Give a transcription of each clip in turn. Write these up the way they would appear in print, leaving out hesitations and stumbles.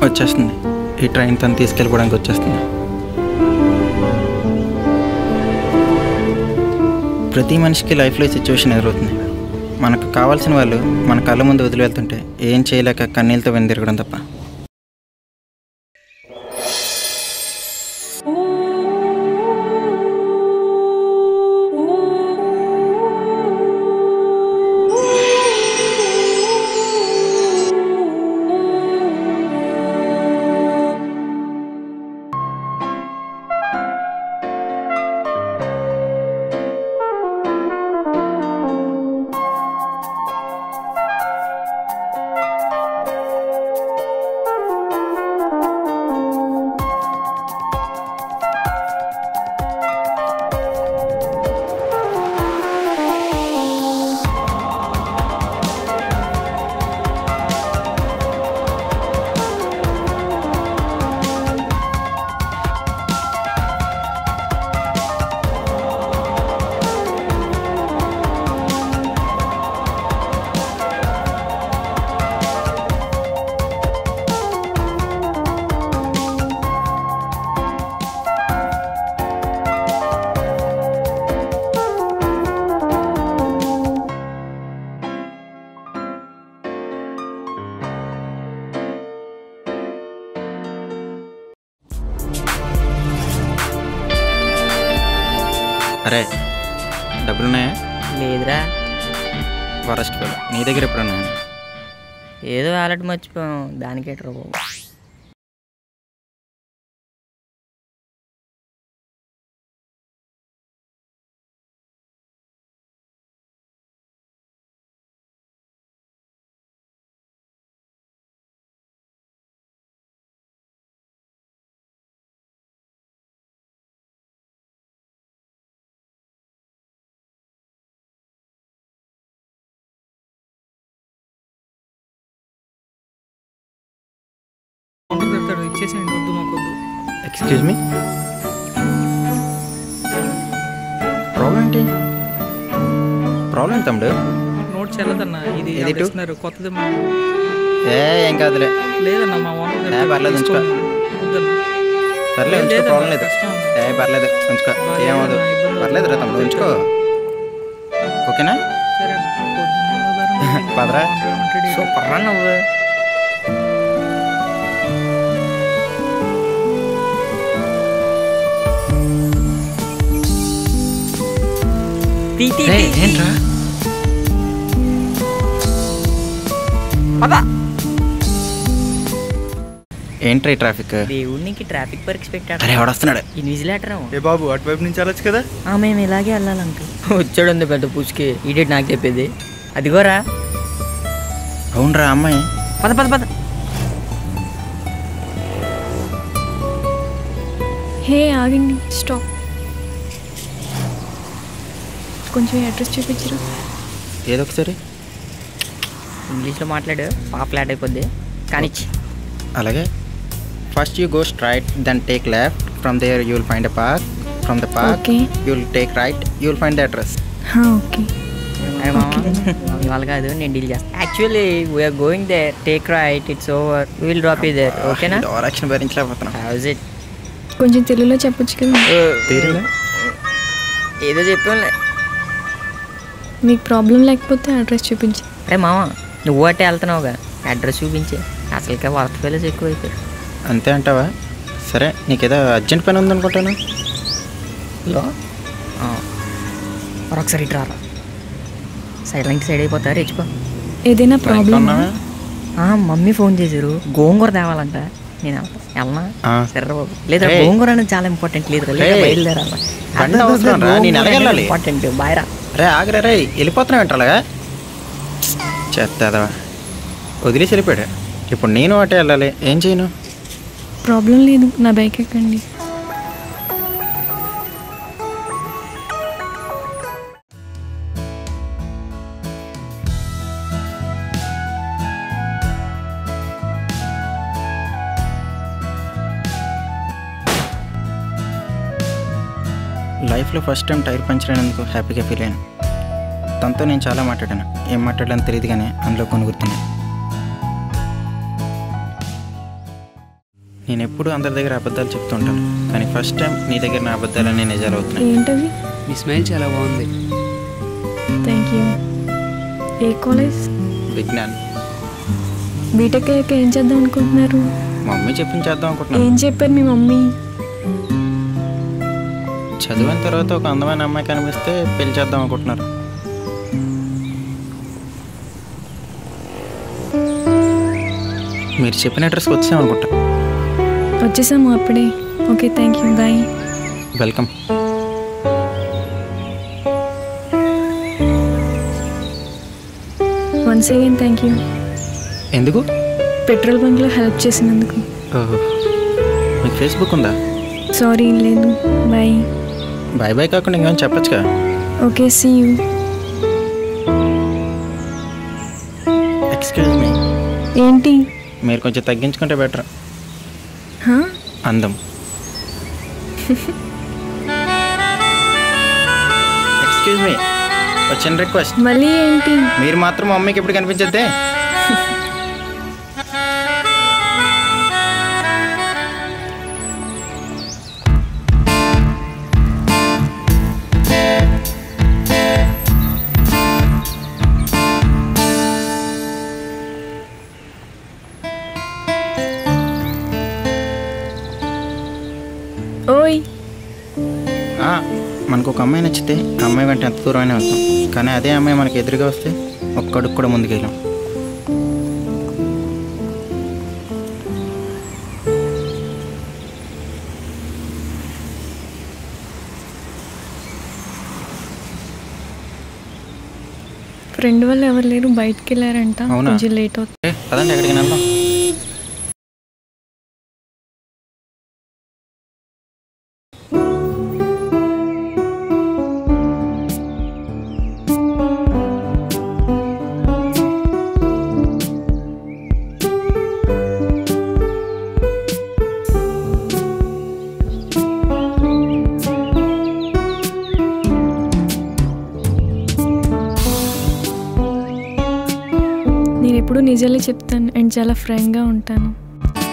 వచ్చేస్తుంది. ఈ ట్రైన్ తను తీసుకెళ్ళిపోవడానికి వచ్చేస్తుంది. ప్రతి మనిషికి లైఫ్లో సిచ్యువేషన్ ఎదురవుతుంది. మనకు కావాల్సిన వాళ్ళు మన కళ్ళ ముందు వదిలి వెళ్తుంటే ఏం చేయలేక కన్నీళ్ళతో వెనుదిరగడం తప్ప. అరే డబ్బులున్నాయా? లేదురా. ఫారెస్ట్ పిల్ల నీ దగ్గర ఎప్పుడున్నాయా? ఏదో వ్యాలెట్ మర్చిపోయాం, దానికేట్రా బాబు. ఇచ్చేసేయండి, వద్దు మాకు వద్దు. ఎక్స్క్యూజ్ మీ, ప్రాబ్లం ఏంటి? ప్రాబ్లం ఏంటి తమ్ముడు? నోట్ చెల్లదన్నా, ఇది ఇస్తున్నారు కొత్తది. ఏం కాదులే. లేదన్నా మా ఓనర్ పర్లేదు ఉంచుకో. సర్లే ఉంచుకో, ప్రాబ్లం లేదు. పర్లేదు ఉంచుకో, ఏమవుదు. పర్లేదు రా తమ్ముడు, ఉంచుకో. ఓకేనా? పదరా. సూపర్ రా నువ్వు. ఏంట్రా? ఏంట్రా ట్రాఫిక్? దేవుడికి ట్రాఫిక్ పరీక్ష పెట్టాడు. అరే ఎవడొస్తున్నాడు? ఇన్విజిలేటర్. ఏ బాబు అటువైపు నుంచి వెళ్ళొచ్చు కదా. మేము ఇలాగే వెళ్ళాలంక. వచ్చాడు ఉంది పెద్ద పూసుకి. ఈడేటి నాకు చెప్పేది. అదిగోరా. అవునరా అమ్మాయి. పద పద పద. హే ఆగండి, స్టాప్. కొంచెం అడ్రస్ చూపించరు? ఏదో ఒకసారి ఇంగ్లీష్లో మాట్లాడు, పాపులేట్ అయిపోద్ది. కానిచ్చి అలాగే. First you go straight, then take left. From there you will find a park. From the park you will take right. You will find the address. Okay. ఇవాళ కాదు, నేను డీల్ చేస్తాను. Actually we are going there, take right, it's over, we will drop you there. ఓకేనా? Direction భరించలేకపోతున్నాం. How's it? కొంచెం తెలుగులో చెప్పొచ్చు కదా. ఏదో చెప్పాను. మీకు ప్రాబ్లం లేకపోతే అడ్రస్ చూపించు. అరే మామ, నువ్వు అట్టే వెళ్తున్నావుగా, అడ్రస్ చూపించే. అసలుకే వర్క్ ఫెయిల్స్ ఎక్కువ అయిపోయారు. అంతే అంటావా? సరే, నీకేదో అర్జెంట్ పని ఉందనుకుంటాను. హలో, మరొకసారి ఇటు రారా. సైలెంట్ సైడ్ అయిపోతారు, రెచ్చిపో. ఏదైనా ప్రాబ్లం? మమ్మీ ఫోన్ చేశారు, గోంగూర తేవాలంట. నేను వెళ్ళనా? సరే బాబు. లేదా గోంగూర అనేది చాలా ఇంపార్టెంట్. లేదు బయలుదేరాలి. ఇంపార్టెంట్. బాయ్ రా. రే ఆగరే, రే వెళ్ళిపోతున్నావు ఏంటలాగా? చేస్తాదా? వదిలేసి వెళ్ళిపోయాడు. ఇప్పుడు నేను అటే వెళ్ళాలి, ఏం చేయను? ప్రాబ్లం లేదు, నా బైక్ ఎక్కండి. లైఫ్లో ఫస్ట్ టైం టైర్ పంచర్ అయినందుకు హ్యాపీగా ఫీల్ అయ్యాను. తనతో నేను చాలా మాట్లాడాను. ఏం మాట్లాడాలని తెలియదు కానీ అందులో కొన్ని గుర్తున్నాయి. నేను ఎప్పుడు అందరి దగ్గర అబద్ధాలు చెప్తుంటాను, కానీ ఫస్ట్ టైం నీ దగ్గర నా అబద్ధాలన్నీ నిజాలు అవుతున్నాయి. ఏంటవి? మీ స్మైల్ చాలా బాగుంది. Thank you. ఏ కాలేజ్? విజ్ఞాన్. బీటెక్ అయ్యాక ఏం చేద్దాం అనుకుంటున్నారు? మా మమ్మీ చెప్పింది చేద్దాం అనుకుంటున్నాను. ఏం చెప్పారు మీ మమ్మీ? చదివిన తర్వాత ఒక అందమైన అమ్మాయి కనిపిస్తే పెళ్లి చేద్దాం అనుకుంటున్నారు. మీరు చెప్పిన అడ్రస్కి వచ్చామనుకుంటా. వచ్చేసాము అప్పుడే. Okay, thank you, bye. Welcome. Once again thank you. ఎందుకు? పెట్రోల్ బంక్లో హెల్ప్ చేసినందుకు. ఓహో, మీకు ఫేస్బుక్ ఉందా? సారీ, లేదు. బాయ్. బాయ్ బాయ్ కాకుండా ఇంకేమైనా చెప్పచ్చుగా. Okay, see you. Excuse me. ఏంటి? మీరు కొంచెం తగ్గించుకుంటే బెటర్. హా? అందం. ఎక్స్క్యూజ్ మీ, వచ్చిన రిక్వెస్ట్. మళ్ళీ ఏంటి? మీరు మాత్రం మా మమ్మీకి ఎప్పుడు కనిపించద్దే. ఓయ్, మనకు ఒక అమ్మాయి నచ్చితే ఆ అమ్మాయి వెంట ఎంత దూరమైనా వెళ్తాం, కానీ అదే అమ్మాయి మనకి ఎదురుగా వస్తే ఒక్కడుగు కూడా ముందుకెళ్ళాం. ఫ్రెండ్ వాళ్ళు ఎవరు లేరు, బయటికి వెళ్ళారంట. అవునా? కొంచెం లేట్ అవుతుంది. పదండి, ఎక్కడికి వెళ్దాం. నేను ఎప్పుడు నిజాలే చెప్తాను అండ్ చాలా ఫ్రాంక్గా ఉంటాను.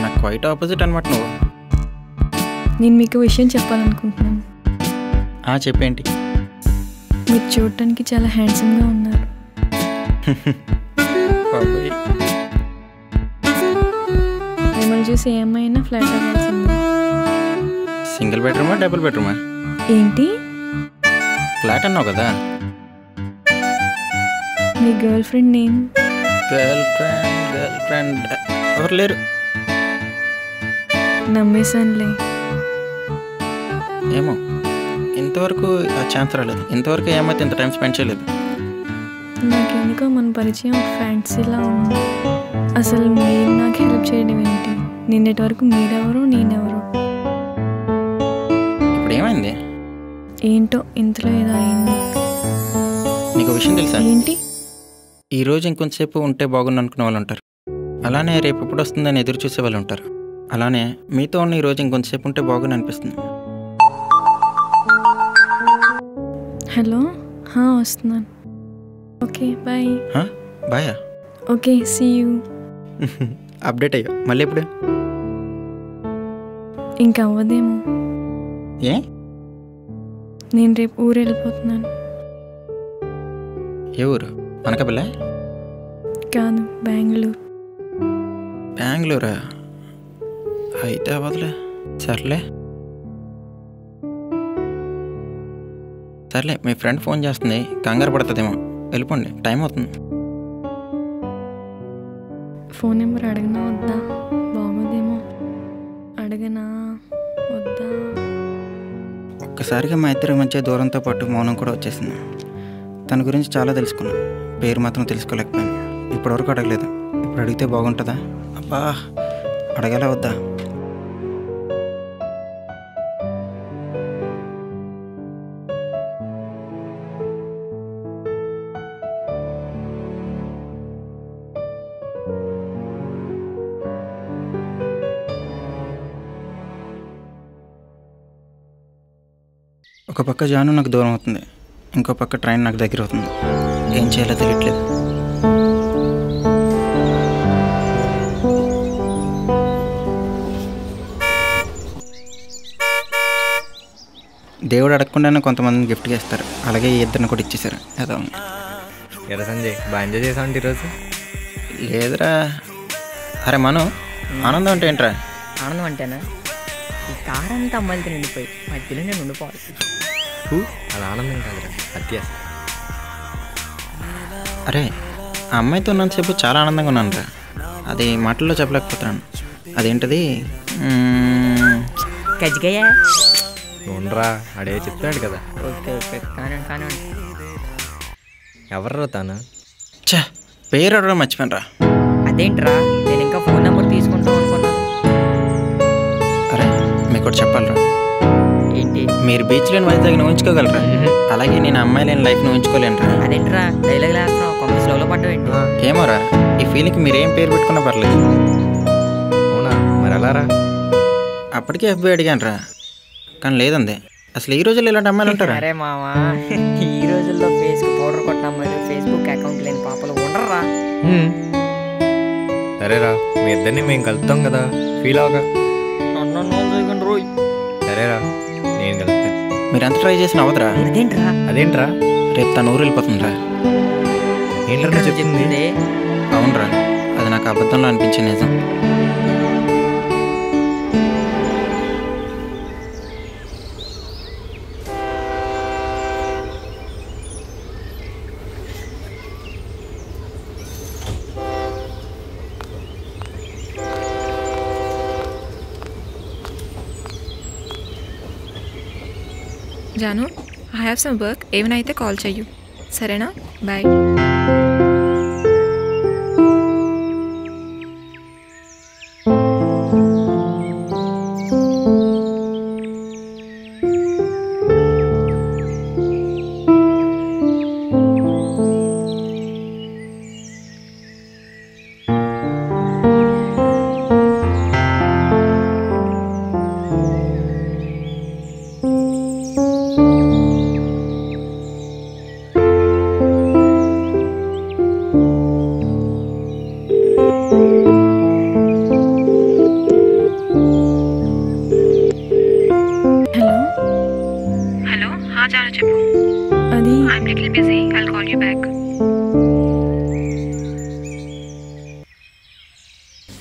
నాకు క్వైట్ ఆపోజిట్ అనమాట నువ్వు. నేను మీకు విషయం చెప్పాలనుకుంటున్నాను. చెప్పేంటి? మీరు చూడటానికి చాలా హ్యాండ్సమ్గా ఉన్నారు. మిమ్మల్ని చూసి ఏమైనా ఫ్లాట్ అవ్వాల్సింది. సింగిల్ బెడ్రూమా డబుల్ బెడ్రూమా? ఏంటి? ఫ్లాట్ అన్నావు కదా. మీ girlfriend name? Girlfriend ఎవరు లేరు. నమ్మేశానులే. ఏమో, ఇంతవరకు ఆ ఛాన్స్ రాలేదు. ఇంతవరకు ఏమైతే ఇంత టైం స్పెండ్ చేయలేదు. నాకెందుకో మన పరిచయం ఒక ఫ్యాంటసీలా ఉంది. అసలు మీరు నాకు హెల్ప్ చేయడం ఏంటి? నిన్నటి వరకు మీరెవరో నేనెవరో. ఇప్పుడు ఏమైంది? ఏంటో ఇంతలో ఏదో అయింది. నీకు విషయం తెలుసా? ఏంటి? ఈరోజు ఇంకొంతసేపు ఉంటే బాగుండు అనుకునే వాళ్ళు ఉంటారు, అలానే రేపు ఎప్పుడు వస్తుందని ఎదురు చూసే వాళ్ళు ఉంటారు. అలానే మీతో ఉన్న ఈరోజు ఇంకొంతసేపు ఉంటే బాగుండు అనిపిస్తుంది. హలో, వస్తున్నాను. Okay, bye. బాయా? Okay, see you. అప్డేట్ అయ్యా. మళ్ళీ ఎప్పుడు? ఇంకా అవ్వదేమో. ఏ? నేను రేపు ఊరు వెళ్ళిపోతున్నాను. ఏ ఊరు? అనకాపల్లి? కాదు, బెంగళూరు. బెంగళూరా? అయితే అవ్వదులే. సర్లే సర్లే, మీ ఫ్రెండ్ ఫోన్ చేస్తుంది, కంగారు పడుతుందేమో. వెళ్ళిపోండి, టైం అవుతుంది. ఫోన్ నెంబర్ అడగనా వద్దా? బాగోదేమో. అడగనా వద్దా? ఒక్కసారిగా మా ఇద్దరి మధ్య దూరంతో పాటు మౌనం కూడా వచ్చేసింది. తన గురించి చాలా తెలుసుకున్నాను, పేరు మాత్రం తెలుసుకోలేకపోయాను. ఇప్పటివరకు అడగలేదు. ఇప్పుడు అడిగితే బాగుంటుందా? అబ్బా, అడగలా వద్దా? ఒక పక్క జాను నాకు దూరం అవుతుంది, ఇంకో పక్క ట్రైన్ నాకు దగ్గర అవుతుంది. ఏం చేయాలో తెలియట్లేదు. దేవుడు అడగకుండానే కొంతమందిని గిఫ్ట్గా ఇస్తారు, అలాగే ఈ ఇద్దరిని కూడా ఇచ్చేసారు. ఏదో ఎరా సంజయ్, బాగా ఎంజాయ్ చేసావంటే ఈరోజు? లేదురా. అరే మనం ఆనందం అంటే ఏంట్రా? ఆనందం అంటేనా, ఈ కార్ అంతా అమ్మాయిలతో నిండిపోయి మధ్యలో నేను ఉండిపోవాలి. అది ఆనందం కాదురా, అత్యాస. అరే ఆ అమ్మాయితో ఉన్నంతసేపు చాలా ఆనందంగా ఉన్నాను రా, అది మాటల్లో చెప్పలేకపోతున్నాను. అదేంటది, కజ్జికాయ. ఉండరా, అడే చెప్తున్నాడు కదా. ఓకే ఓకే, కానివ్వండి కానివ్వండి. ఎవర్రా తాను? చా పేరు ఎవరో మర్చిపోయాను రా. అదేంట్రా, నేను ఇంకా ఫోన్ నెంబర్ తీసుకుంటాం అనుకున్నాను. అరే మీకు ఒకటి చెప్పాలరా. ఏంటి? మీరు బీచ్ లేని వైజాగ్ని ఊహించుకోగలరా? అలాగే నేను అమ్మాయి లేని లైఫ్ని ఊహించుకోలేనురా. అదేంట్రా డైలాగ్ వేస్తున్నావు, కొంత స్లోలో పడ్డావు ఏంటి? ఏమోరా, ఈ ఫీలింగ్కి మీరు ఏం పేరు పెట్టుకున్నా పర్లేదు. అవునా, మరి ఎలారా? అప్పటికే ఎఫ్బీ అడిగాను రా, కానీ లేదండి. అసలు ఈ రోజుల్లో ఇలాంటి అమ్మాయిలు ఉంటారా? అరే మావా, ఈ రోజుల్లో ఫేస్కి పౌడర్ కొట్టిన అమ్మాయిలు, ఫేస్బుక్ అకౌంట్ లేని పాపలు ఉండరా? సరేరా, మీ ఇద్దరిని మేము కలుపుతాం కదా, ఫీల్ అవగా. సరేరా, నేను కలుపుతాను. మీరు ఎంత ట్రై చేసినా అవదురా. అదేంట్రా? రేపు తన ఊరు వెళ్ళిపోతుందిరా. ఏంటన్నా చెప్పింది? అవునరా, అది నాకు అబద్ధంలో అనిపించే నిజం. జాను, ఐ హ్యావ్ సమ్ వర్క్. ఏమైనా అయితే కాల్ చెయ్యు, సరేనా? బాయ్.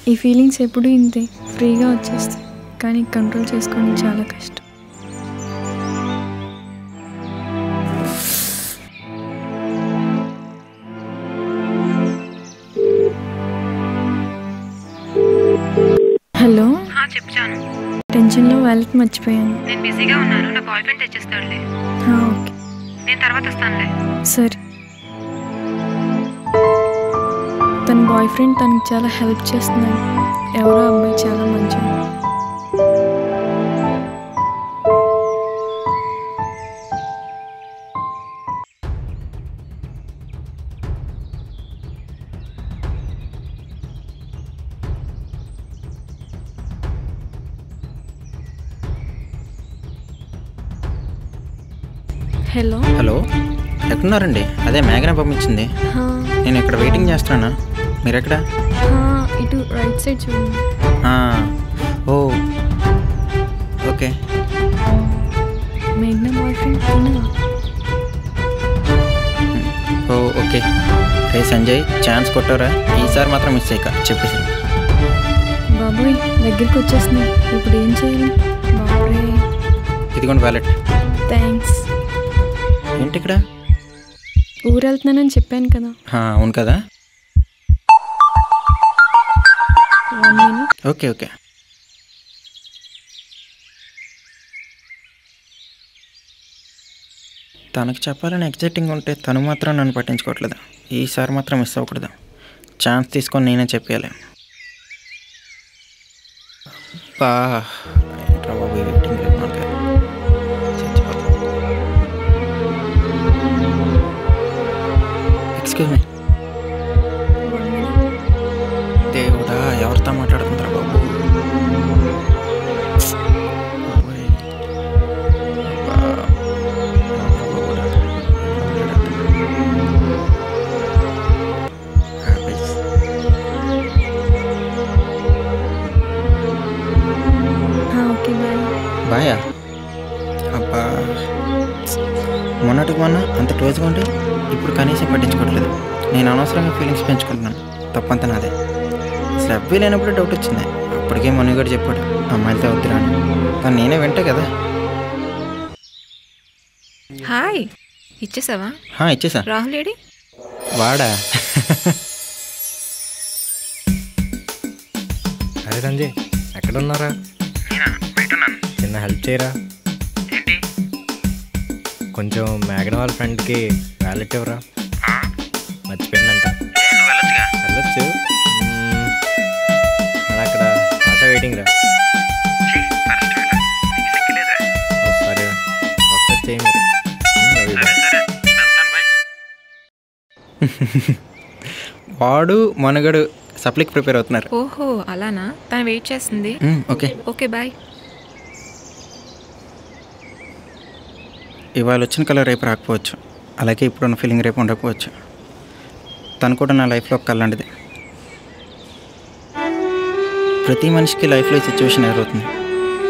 ఈ ఫీలింగ్స్ ఎప్పుడు ఇంతే, ఫ్రీగా వచ్చేస్తాయి, కానీ కంట్రోల్ చేసుకోవడం చాలా కష్టం. హలో, చెప్పాను. టెన్షన్లో వ్యాలెట్ మర్చిపోయాను. నేను బిజీగా ఉన్నాను, నా బాయ్ ఫ్రెండ్ తెచ్చిస్తాడులే. ఓకే, నేను తర్వాత వస్తానులే. సరే. తన బాయ్ ఫ్రెండ్ తనకి చాలా హెల్ప్ చేస్తున్నాడు. ఎవరో అబ్బాయి చాలా మంచిది. హలో హలో, ఎక్కడున్నారండి? అదే మేఘన పంపించింది. నేను ఇక్కడ వెయిటింగ్ చేస్తున్నానా, మీరు ఎక్కడ? ఇటు రైట్ సైడ్ చూడండి. Oh okay. మేఘ్నా బాయ్ ఫ్రెండ్. Oh okay. రే సంజయ్, ఛాన్స్ కొట్టారా? ఈసారి మాత్రం మిస్ అయ్యాక చెప్పేసి. బాబోయ్, దగ్గరికి వచ్చేస్తున్నాయి, ఇప్పుడు ఏం చేయాలి? బాబోయ్, ఇదిగోండి వ్యాలెట్. థ్యాంక్స్. ఏంటి ఇక్కడ? ఊరు వెళ్తున్నానని చెప్పాను కదా. అవును కదా. 1 minute. Okay okay. తనకు చెప్పాలని ఎగ్జైటింగ్ ఉంటే తను మాత్రం నన్ను పట్టించుకోవట్లేదు. ఈసారి మాత్రం మిస్ అవ్వకూడదు. ఛాన్స్ తీసుకొని నేనే చెప్పాలి. బాబు వెయిటింగ్ లేదు నాకు. Excuse me. దేవుడా, ఎవరితో మాట్లాడుతుంటారా బాబు? Okay, bye. బాయా? అబ్బా, క్లోజ్గా ఉండి ఇప్పుడు కనీసం పట్టించుకోవట్లేదు. నేను అనవసరంగా ఫీలింగ్స్ పెంచుకుంటున్నాను. తప్పంతా నాదే. అసలు అబ్బాయి లేనప్పుడు డౌట్ వచ్చింది. అప్పటికే మనుగడ చెప్పాడు అమ్మాయిలతో వద్దురా అని. కానీ నేనే వింటే కదా. హాయ్, ఇచ్చేసావా? ఇచ్చేసా. రాహుల్ ఏడి? వాడా? అరే సంజయ్, ఎక్కడున్నారా? చిన్న హెల్ప్ చేయరా? కొంచెం మేఘన వాళ్ళ ఫ్రెండ్కి వ్యాలెట్ ఇవ్వరా? మర్చిపోయిందంట. వెళ్ళొచ్చు. అలా అక్కడ ఆశ వెయిటింగ్ రా. సరే ఒకసారి చేయండి. వాడు మనుగడు సప్లికి ప్రిపేర్ అవుతున్నారు. ఓహో అలానా? తను వెయిట్ చేస్తుంది. Okay okay bye. ఇవాళ వచ్చిన కలర్ రేపు రాకపోవచ్చు. అలాగే ఇప్పుడున్న ఫీలింగ్ రేపు ఉండకపోవచ్చు. తను కూడా నా లైఫ్లో ఒక కళ్ళంటిది. ప్రతి మనిషికి లైఫ్లో ఈ సిచ్యువేషన్ ఎదురవుతుంది.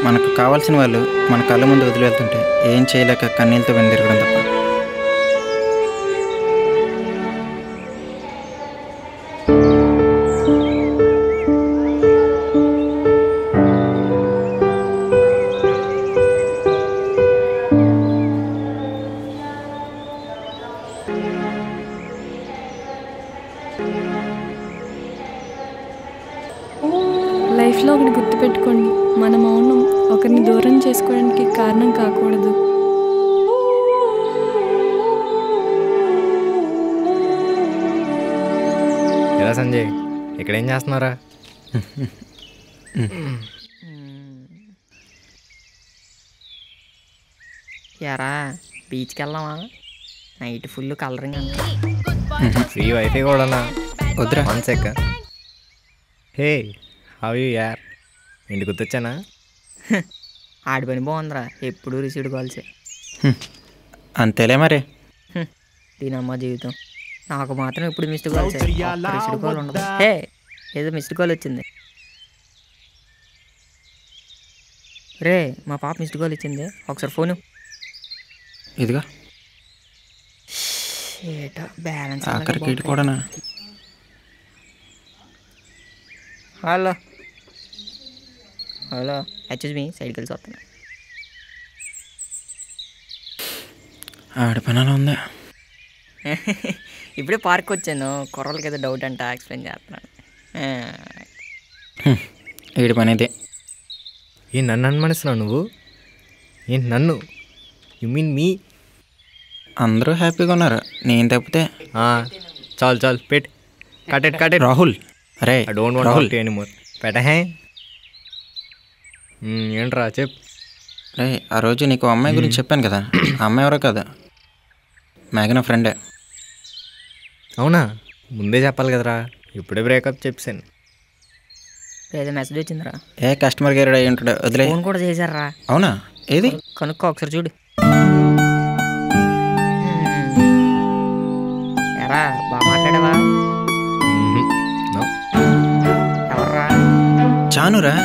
మనకు కావాల్సిన వాళ్ళు మన కళ్ళ ముందు వదిలి వెళ్తుంటే ఏం చేయలేక కన్నీళ్ళతో వెనుదిరగడం తప్ప. లైఫ్లో ఒకటి గుర్తుపెట్టుకోండి, మన మౌనం ఒకరిని దూరం చేసుకోవడానికి కారణం కాకూడదు. ఎలా సంజయ్, ఇక్కడ ఏం చేస్తున్నారా? యారా బీచ్కి వెళ్దామా? నైట్ ఫుల్ కలరింగ్ అంట. ఫ్రీ వైఫై కూడానా? వద్దురా. 1 సెకండ్. హే హౌ యూ యార్? ఇంటికి గుర్తొచ్చానా? ఆడి పని బాగుందిరా, ఎప్పుడు రిసీవ్డ్ కాల్సే. అంతేలే మరి. దీనమ్మ జీవితం. నాకు మాత్రం ఎప్పుడు మిస్డ్ కాల్స్, రిసీవ్డ్ కాల్ ఉండదు. హే ఏదో మిస్డ్ కాల్ వచ్చింది రే. మా పాప మిస్డ్ కాల్ ఇచ్చింది, ఒకసారి ఫోను. ఇదిగా బ్యాలెన్స్ ఆఖరికి ఇటు కూడానా? హలో హలో, హెచ్ఎస్ మీ సైడ్కి వెళ్ళి వస్తున్నా. ఆడి పని అలా ఉందా? ఇప్పుడే పార్క్ వచ్చాను, కుర్రలకి ఏదో డౌట్ అంట, ఎక్స్ప్లెయిన్ చేస్తున్నాను. వీడి పని ఇదే. ఏ నన్ను అనుమానిస్తున్నావు నువ్వు? ఏంటి నన్ను? యు మీన్ మీ? అందరూ హ్యాపీగా ఉన్నారు, నేను తప్పితే. చాలు చాలు పెట్ కటెట్ రాహుల్. అరే I don't want talk to anymore. పెట్టహే. ఏంట్రా చెప్. రే ఆ రోజు నీకు అమ్మాయి గురించి చెప్పాను కదా, ఆ అమ్మాయి ఎవరో కదా, మేఘన ఫ్రెండే. అవునా? ముందే చెప్పాలి కదరా, ఇప్పుడే బ్రేకప్ చెప్పాను. ఏదో మెసేజ్ వచ్చిందిరా. కస్టమర్ కేర్ అయ్యి ఉంటాడు, వదిలే. ఫోన్ కూడా చేశారా? అవునా? ఏది కనుక్కో ఒకసారి చూడు. ఎరా బాగా మాట్లాడావా? ఎవర్రా? చానురా.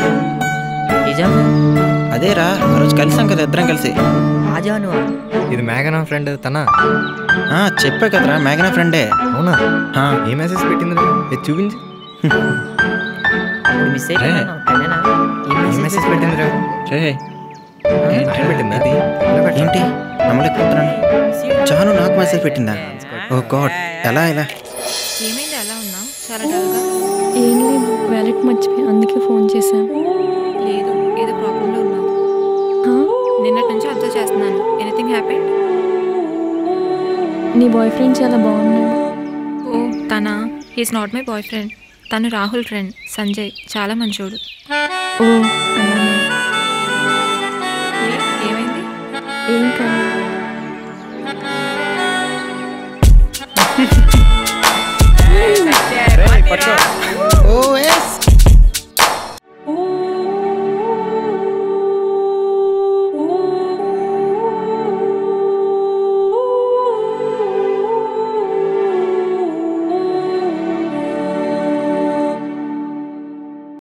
నిజం? అదేరా ఆ రోజు కలిసాం కదా ఇద్దరం కలిసి. ఆ జానువా? ఇది మేఘనా ఫ్రెండ్ తనా? చెప్పా కదరా మేఘనా ఫ్రెండే. అవునా? ఏ మెసేజ్ పెట్టింది? చూపించి. అప్పుడు మిస్ అయిపోయాను. మెసేజ్ పెట్టిందిరా? పెట్టిందా? ఏంటి నమ్మలేకపోతున్నాను. చాను నాకు మెసేజ్ పెట్టిందా? ఓ గాడ్, ఎలా ఇలా? ఏమైంది అలా ఉన్నావు? చాలా డల్గా. ఏం లేదు, వ్యాలెట్ మర్చిపోయి అందుకే ఫోన్ చేశాను. లేదు, ఏదో ప్రాబ్లంలో ఉన్నావు. నిన్నటి నుంచి అబ్జర్వ్ చేస్తున్నాను. Anything happened? నీ బాయ్ ఫ్రెండ్ చాలా బాగున్నాడు. ఓ తనా? He's not my boyfriend. తను రాహుల్ ఫ్రెండ్ సంజయ్, చాలా మంచోడు. ఓ అలానా? ఏమైంది? ఏం కాదు.